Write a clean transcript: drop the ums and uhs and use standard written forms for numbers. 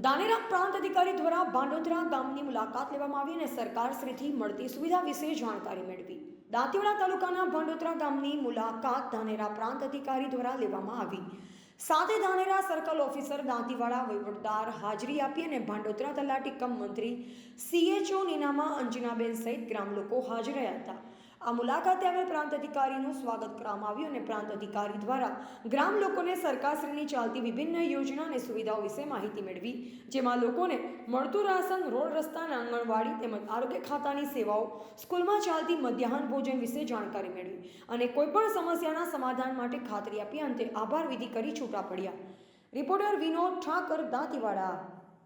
ધાનેરા પ્રાંત અધિકારી દ્વારા ભાંડોદરા ગામની મુલાકાત લેવામાં આવી અને સરકારશ્રીથી મળતી સુવિધા વિશે જાણકારી મેળવી. દાંતીવાડા તાલુકાના ભાંડોદરા ગામની મુલાકાત ધાનેરા પ્રાંત અધિકારી દ્વારા લેવામાં આવી. સાથે ધાનેરા સર્કલ ઓફિસર દાંતીવાડા વહીવટદાર હાજરી આપી અને ભાંડોદરા તલાટી કમ મંત્રી CHO નીનામા અંજનાબેન સહિત ગ્રામ લોકો હાજર રહ્યા હતા. આ મુલાકાતે આવેલ પ્રાંત અધિકારીનું સ્વાગત કરવામાં આવ્યું અને પ્રાંત અધિકારી દ્વારા ગ્રામ લોકોને સરકારશ્રીની ચાલતી વિભિન્ન યોજના અને સુવિધાઓ વિશે માહિતી મેળવી, જેમાં લોકોને મળતું રાશન, રોડ રસ્તા, આંગણવાડી તેમજ આરોગ્ય ખાતાની સેવાઓ, સ્કૂલમાં ચાલતી મધ્યાહન ભોજન વિશે જાણકારી મેળવી અને કોઈપણ સમસ્યાના સમાધાન માટે ખાતરી આપી અંતે આભાર વિધિ કરી છૂટા પડ્યા. રિપોર્ટર વિનોદ ઠાકર, દાંતીવાડા.